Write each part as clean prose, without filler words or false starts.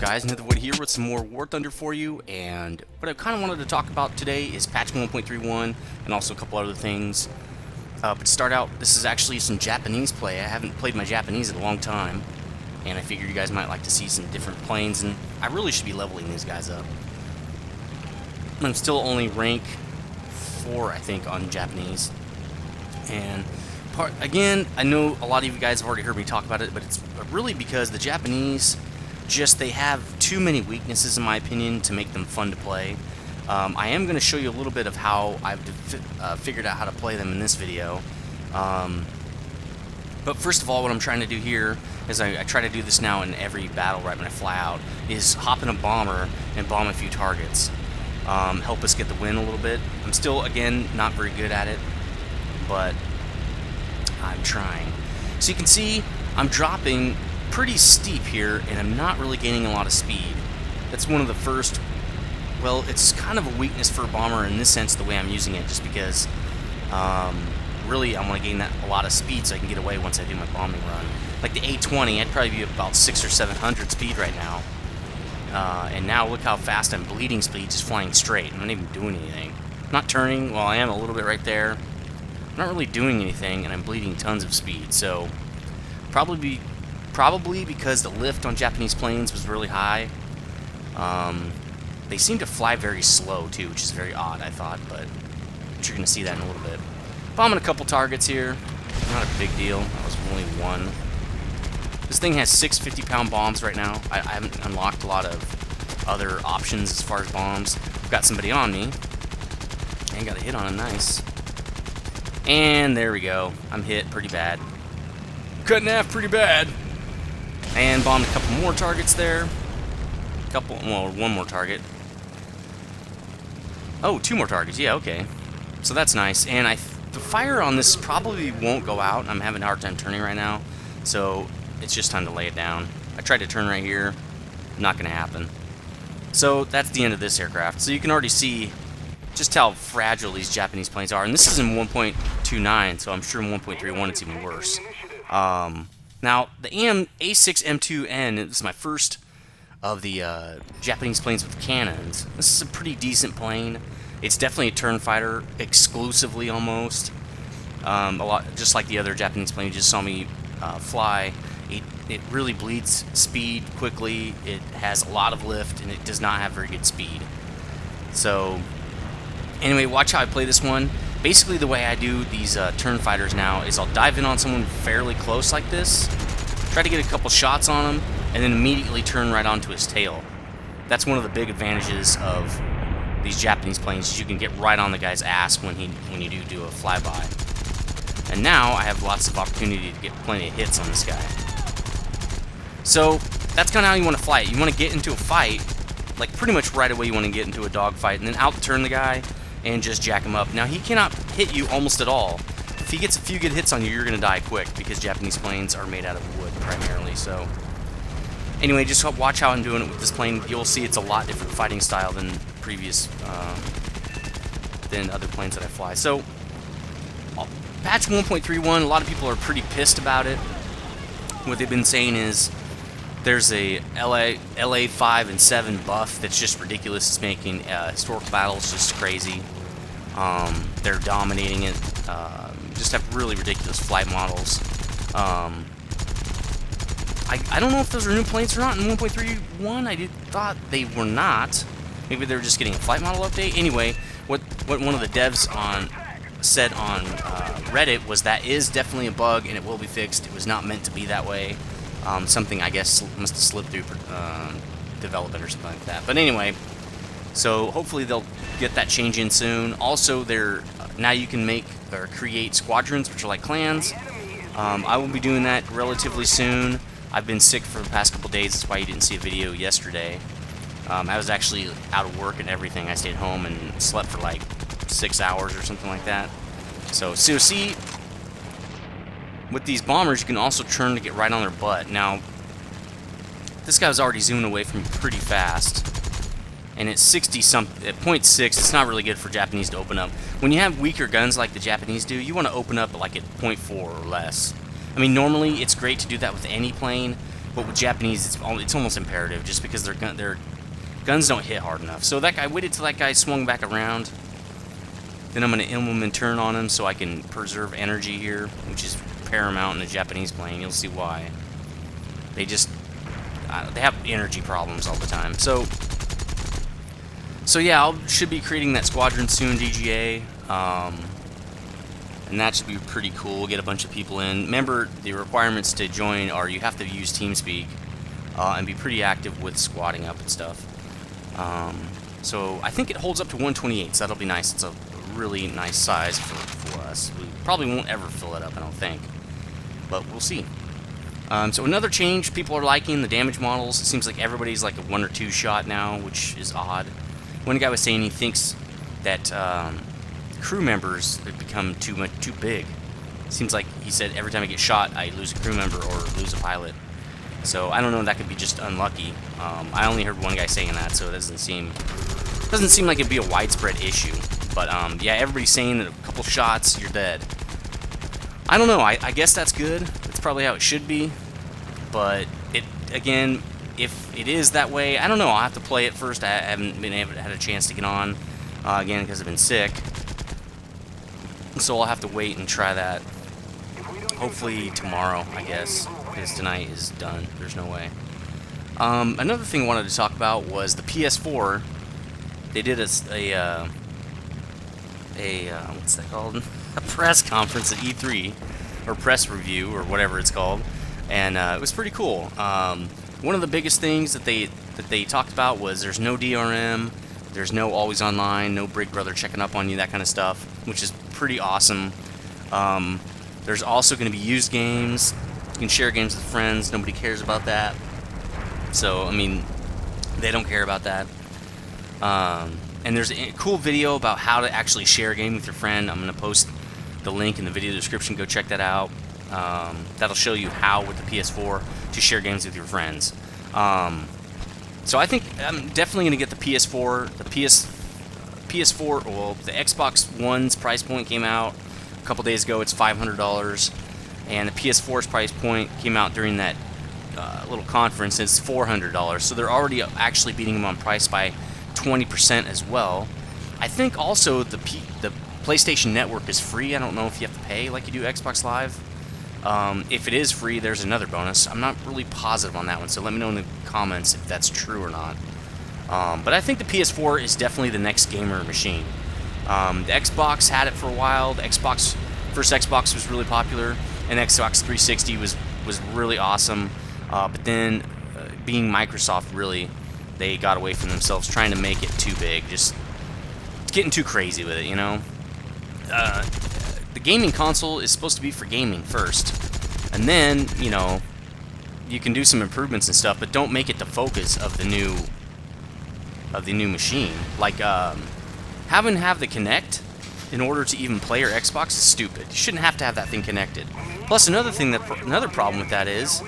guys? Nethervvoid here with some more War Thunder for you, and what I kind of wanted to talk about today is patch 1.31 and also a couple other things. But to start out, this is actually some Japanese play. I haven't played my Japanese in a long time, and I figured you guys might like to see some different planes, and I really should be leveling these guys up. I'm still only rank 4, I think, on Japanese. And again, I know a lot of you guys have already heard me talk about it, but it's really because the Japanese they have too many weaknesses in my opinion to make them fun to play. I am going to show you a little bit of how I've figured out how to play them in this video. But first of all, what I'm trying to do here is I try to do this now in every battle right when I fly out, is hop in a bomber and bomb a few targets. Help us get the win a little bit. I'm still, again, not very good at it, but I'm trying. So you can see I'm dropping pretty steep here, and I'm not really gaining a lot of speed. That's one of the first, well, it's kind of a weakness for a bomber in this sense, the way I'm using it, just because really I want to gain a lot of speed so I can get away once I do my bombing run. Like the A20, I'd probably be about 600 or 700 speed right now. And now look how fast I'm bleeding speed, just flying straight. I'm not even doing anything. I'm not turning, well, I am a little bit right there. I'm not really doing anything, and I'm bleeding tons of speed. So probably because the lift on Japanese planes was really high. They seem to fly very slow too, which is very odd, I thought, but you're going to see that in a little bit. Bombing a couple targets here. Not a big deal. That was only one. This thing has 6 50-pound bombs right now. I haven't unlocked a lot of other options as far as bombs. I've got somebody on me. And got a hit on him, nice. And there we go. I'm hit pretty bad. Cut in half pretty bad. And bombed a couple more targets there. Well, one more target. Oh, 2 more targets. Yeah, okay. So that's nice. And the fire on this probably won't go out. I'm having a hard time turning right now. So it's just time to lay it down. I tried to turn right here. Not going to happen. So that's the end of this aircraft. So you can already see just how fragile these Japanese planes are. And this is in 1.29, so I'm sure in 1.31 it's even worse. Now, the A6M2-N is my first of the Japanese planes with cannons. This is a pretty decent plane. It's definitely a turn fighter, exclusively almost. A lot, just like the other Japanese plane you just saw me fly. It really bleeds speed quickly. It has a lot of lift, and it does not have very good speed. So, anyway, watch how I play this one. Basically, the way I do these turn fighters now is I'll dive in on someone fairly close like this, try to get a couple shots on him, and then immediately turn right onto his tail. That's one of the big advantages of these Japanese planes, is you can get right on the guy's ass when you do a flyby. And now I have lots of opportunity to get plenty of hits on this guy. So that's kind of how you want to fly it. You want to get into a fight, like pretty much right away you want to get into a dogfight, and then out-turn the guy and just jack him up. Now, he cannot hit you almost at all. If he gets a few good hits on you, you're going to die quick, because Japanese planes are made out of wood primarily. So anyway, just watch how I'm doing it with this plane. You'll see it's a lot different fighting style than previous, than other planes that I fly. So patch 1.31, a lot of people are pretty pissed about it. What they've been saying is there's a LA 5 and 7 buff that's just ridiculous. It's making historical battles just crazy. They're dominating it. Just have really ridiculous flight models. I don't know if those are new planes or not in 1.31. I thought they were not. Maybe they were just getting a flight model update. Anyway, what one of the devs said on Reddit was that is definitely a bug and it will be fixed. It was not meant to be that way. Something, I guess, must have slipped through development or something like that. But anyway, so hopefully they'll get that change in soon. Also, now you can make or create squadrons, which are like clans. I will be doing that relatively soon. I've been sick for the past couple days. That's why you didn't see a video yesterday. I was actually out of work and everything. I stayed home and slept for like 6 hours or something like that. So see, with these bombers, you can also turn to get right on their butt. Now, this guy was already zooming away from me pretty fast, and at 60-something, at 0.6, it's not really good for Japanese to open up. When you have weaker guns like the Japanese do, you want to open up like at 0.4 or less. I mean, normally it's great to do that with any plane, But with Japanese, it's almost imperative, just because their guns don't hit hard enough. So that guy waited till that guy swung back around. Then I'm going to implement turn on him so I can preserve energy here, which is paramount in a Japanese plane. You'll see why. They just they have energy problems all the time. So yeah, I should be creating that squadron soon, DGA. And that should be pretty cool. Get a bunch of people in. Remember, the requirements to join are you have to use TeamSpeak and be pretty active with squatting up and stuff. So I think it holds up to 128, so that'll be nice. It's a really nice size for us. We probably won't ever fill it up, I don't think. But we'll see. So another change people are liking, the damage models. It seems like everybody's like a 1 or 2 shot now, which is odd. One guy was saying he thinks that crew members have become too big. Seems like he said every time I get shot, I lose a crew member or lose a pilot. So I don't know. That could be just unlucky. I only heard one guy saying that, so it doesn't seem like it'd be a widespread issue. But yeah, everybody's saying that a couple shots, you're dead. I don't know. I guess that's good. That's probably how it should be. But again, if it is that way, I don't know. I'll have to play it first. I haven't had a chance to get on again because I've been sick. So I'll have to wait and try that. Hopefully tomorrow, I guess, because tonight is done. There's no way. Another thing I wanted to talk about was the PS4. They did a what's that called? A press conference at E3, or press review, or whatever it's called, and it was pretty cool. One of the biggest things that they talked about was there's no DRM, there's no always online, no Big Brother checking up on you, that kind of stuff, which is pretty awesome. There's also going to be used games. You can share games with friends. Nobody cares about that. So, I mean, they don't care about that. And there's a cool video about how to actually share a game with your friend. I'm going to post the link in the video description. Go check that out. That'll show you how, with the PS4, to share games with your friends. So I think I'm definitely going to get the PS4. The PS4, well, the Xbox One's price point came out a couple days ago. It's $500. And the PS4's price point came out during that little conference. It's $400. So they're already actually beating them on price by 20% as well. I think also the PlayStation Network is free. I don't know if you have to pay like you do Xbox Live. If it is free, there's another bonus. I'm not really positive on that one, so let me know in the comments if that's true or not. But I think the PS4 is definitely the next gamer machine. The Xbox had it for a while. The first Xbox was really popular, and Xbox 360 was really awesome. But then, being Microsoft, really, they got away from themselves, trying to make it too big. Just getting too crazy with it, you know. The gaming console is supposed to be for gaming first, and then, you know, you can do some improvements and stuff, but don't make it the focus of the new machine. Like having to have the Kinect in order to even play your Xbox is stupid. You shouldn't have to have that thing connected. Plus, another problem with that is,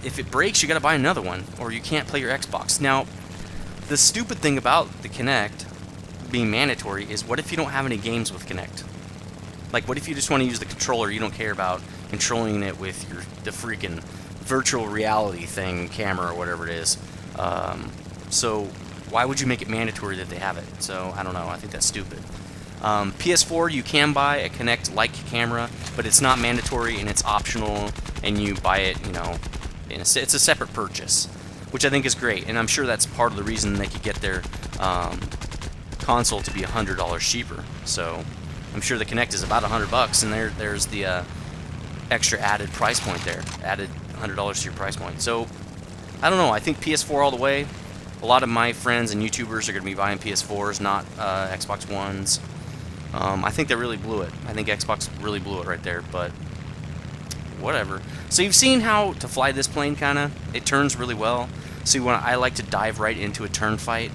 if it breaks, you got to buy another one, or you can't play your Xbox. Now, the stupid thing about the Kinect being mandatory is, what if you don't have any games with Kinect? Like, what if you just want to use the controller? You don't care about controlling it with the freaking virtual reality thing, camera, or whatever it is. So why would you make it mandatory that they have it? So I don't know. I think that's stupid. PS4, you can buy a Kinect-like camera, but it's not mandatory and it's optional, and you buy it, you know, it's a separate purchase, which I think is great. And I'm sure that's part of the reason they could get their console to be $100 cheaper. So I'm sure the Kinect is about $100, and there's the extra added price point there, added $100 to your price point. So I don't know. I think PS4 all the way. A lot of my friends and YouTubers are going to be buying PS4s, not Xbox Ones. I think they really blew it. I think Xbox really blew it right there, but whatever. So you've seen how to fly this plane, kind of. It turns really well. See, when I like to dive right into a turn fight,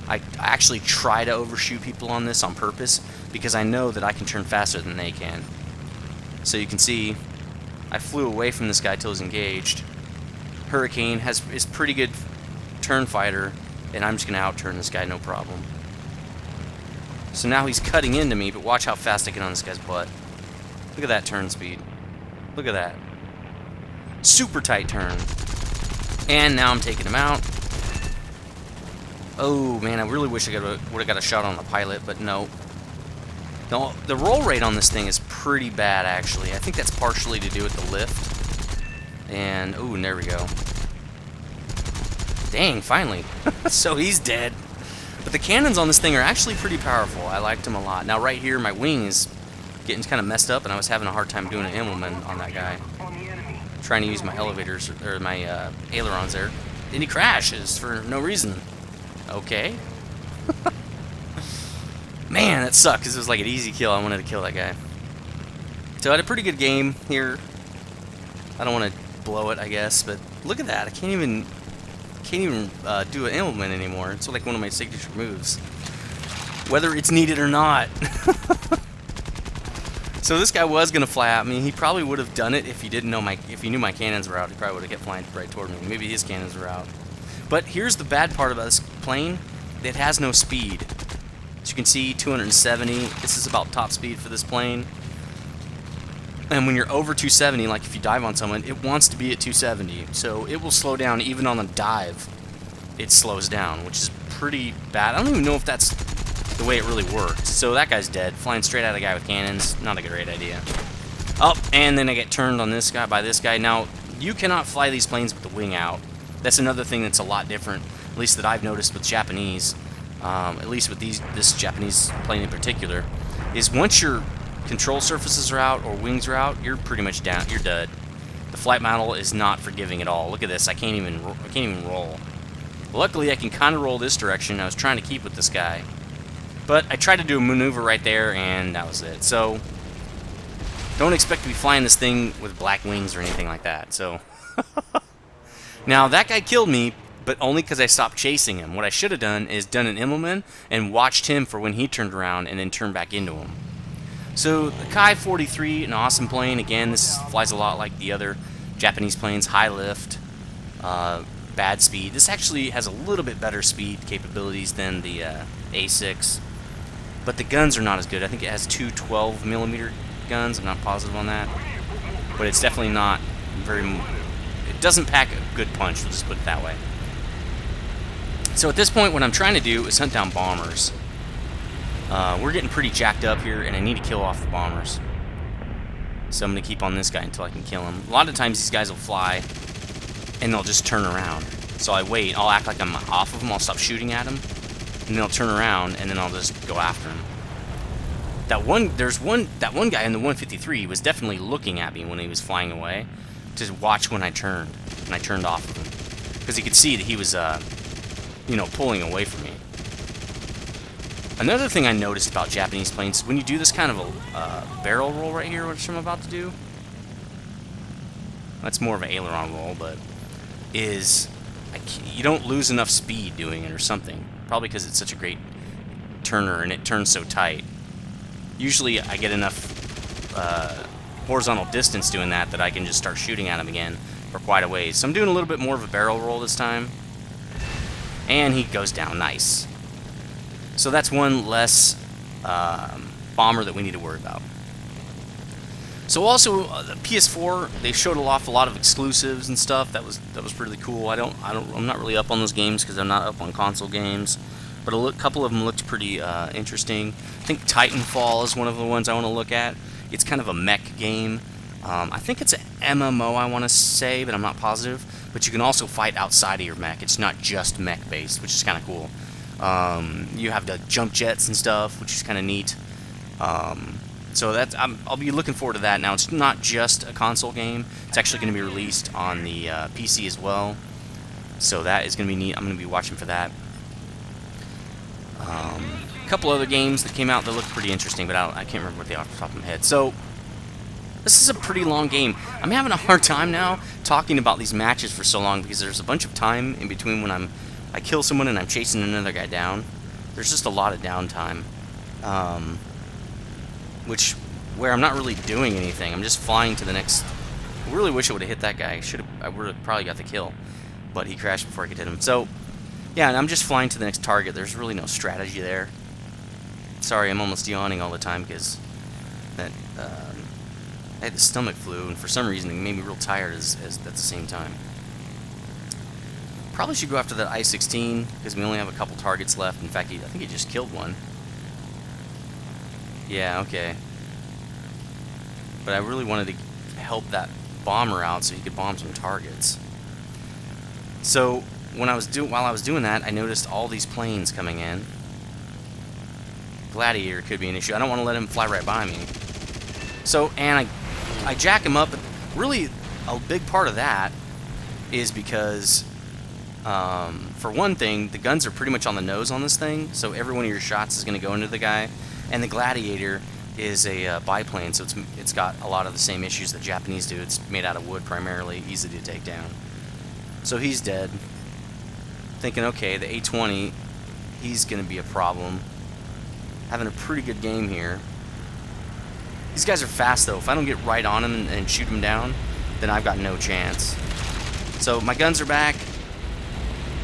I actually try to overshoot people on this on purpose, because I know that I can turn faster than they can. So you can see, I flew away from this guy till he's engaged. Hurricane is pretty good turn fighter, and I'm just going to out-turn this guy, no problem. So now he's cutting into me, but watch how fast I get on this guy's butt. Look at that turn speed. Look at that. Super tight turn. And now I'm taking him out. Oh, man, I really wish I would have got a shot on the pilot, but no. No, the roll rate on this thing is pretty bad, actually. I think that's partially to do with the lift. And, ooh, there we go. Dang, finally. So he's dead. But the cannons on this thing are actually pretty powerful. I liked them a lot. Now, right here, my wing is getting kind of messed up, and I was having a hard time doing an Immelman on that guy. Trying to use my elevators, or my ailerons there. And he crashes for no reason. Okay. Man, that sucked, because it was like an easy kill. I wanted to kill that guy. So I had a pretty good game here. I don't want to blow it, I guess, but look at that. I can't even do an Immelman anymore. It's like one of my signature moves, whether it's needed or not. So this guy was gonna fly at me. He probably would have done it if he didn't know if he knew my cannons were out. He probably would have kept flying right toward me. Maybe his cannons were out. But here's the bad part about this plane: it has no speed. As you can see, 270. This is about top speed for this plane. And when you're over 270, like if you dive on someone, it wants to be at 270. So it will slow down even on a dive. It slows down, which is pretty bad. I don't even know if that's the way it really works. So that guy's dead. Flying straight at a guy with cannons, not a great idea. Oh, and then I get turned on this guy by this guy. Now, you cannot fly these planes with the wing out. That's another thing that's a lot different, at least that I've noticed with Japanese, at least with this Japanese plane in particular, is once your control surfaces are out or wings are out, you're pretty much down. You're dead. The flight model is not forgiving at all. Look at this. I can't even roll. Luckily, I can kind of roll this direction. I was trying to keep with this guy, but I tried to do a maneuver right there, and that was it. So don't expect to be flying this thing with black wings or anything like that. So now that guy killed me, but only because I stopped chasing him. What I should have done is done an Immelman and watched him for when he turned around and then turned back into him. So the Kai-43, an awesome plane. Again, this flies a lot like the other Japanese planes. High lift, bad speed. This actually has a little bit better speed capabilities than the A6, but the guns are not as good. I think it has two 12mm guns. I'm not positive on that, but it's definitely not very... It doesn't pack a good punch, we'll just put it that way. So at this point, what I'm trying to do is hunt down bombers. We're getting pretty jacked up here, and I need to kill off the bombers. So I'm going to keep on this guy until I can kill him. A lot of times these guys will fly, and they'll just turn around. So I wait. I'll act like I'm off of them. I'll stop shooting at them, and then they'll turn around, and then I'll just go after him. That one guy in the 153 was definitely looking at me when he was flying away to watch when I turned, and I turned off of him because he could see that he was, pulling away from me. Another thing I noticed about Japanese planes, when you do this kind of a barrel roll right here, which I'm about to do, that's more of an aileron roll, but you don't lose enough speed doing it or something. Probably because it's such a great turner and it turns so tight. Usually I get enough horizontal distance doing that I can just start shooting at him again for quite a ways. So I'm doing a little bit more of a barrel roll this time. And he goes down. Nice. So that's one less bomber that we need to worry about. So also the PS4, they showed off a lot of exclusives and stuff. That was pretty cool. I'm not really up on those games because I'm not up on console games, but a couple of them looked pretty interesting. I think Titanfall is one of the ones I want to look at. It's kind of a mech game. I think it's an MMO, I want to say, but I'm not positive. But you can also fight outside of your mech. It's not just mech based, which is kind of cool. You have the jump jets and stuff, which is kind of neat. So I'll be looking forward to that. Now, it's not just a console game. It's actually going to be released on the PC as well. So that is going to be neat. I'm going to be watching for that. A couple other games that came out that looked pretty interesting, but I can't remember what they are off the top of my head. So this is a pretty long game. I'm having a hard time now talking about these matches for so long because there's a bunch of time in between when I kill someone and I'm chasing another guy down. There's just a lot of downtime. Where I'm not really doing anything. I'm just flying to the next... I really wish I would have hit that guy. I would have probably got the kill, but he crashed before I could hit him. So, yeah, and I'm just flying to the next target. There's really no strategy there. Sorry, I'm almost yawning all the time because that I had the stomach flu, and for some reason it made me real tired at the same time. Probably should go after that I-16, because we only have a couple targets left. In fact, I think he just killed one. Yeah, okay. But I really wanted to help that bomber out so he could bomb some targets. So while I was doing that, I noticed all these planes coming in. Gladiator could be an issue. I don't want to let him fly right by me. So, and I jack him up, but really a big part of that is because, for one thing, the guns are pretty much on the nose on this thing, so every one of your shots is going to go into the guy. And the Gladiator is a biplane, so it's got a lot of the same issues that Japanese do. It's made out of wood primarily, easy to take down. So he's dead. Thinking, okay, the A20, he's going to be a problem. Having a pretty good game here. These guys are fast, though. If I don't get right on him and shoot him down, then I've got no chance. So my guns are back.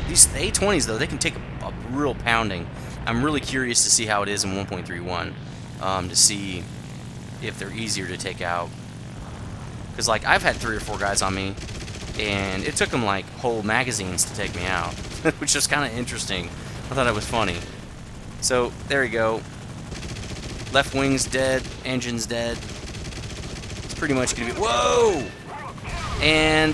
The A20s, though, they can take a real pounding. I'm really curious to see how it is in 1.31, to see if they're easier to take out. Because, like, I've had 3 or 4 guys on me, and it took them, like, whole magazines to take me out, which is kind of interesting. I thought it was funny. So, there we go. Left wing's dead, engine's dead. It's pretty much going to be... Whoa! And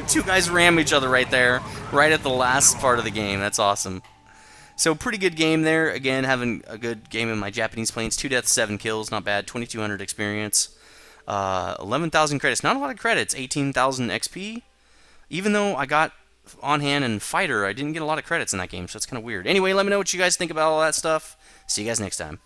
2 guys ram each other right there, right at the last part of the game. That's awesome. So, pretty good game there. Again, having a good game in my Japanese planes. 2 deaths, 7 kills. Not bad. 2,200 experience. 11,000 credits. Not a lot of credits. 18,000 XP. Even though I got on hand and fighter, I didn't get a lot of credits in that game, so it's kind of weird. Anyway, let me know what you guys think about all that stuff. See you guys next time.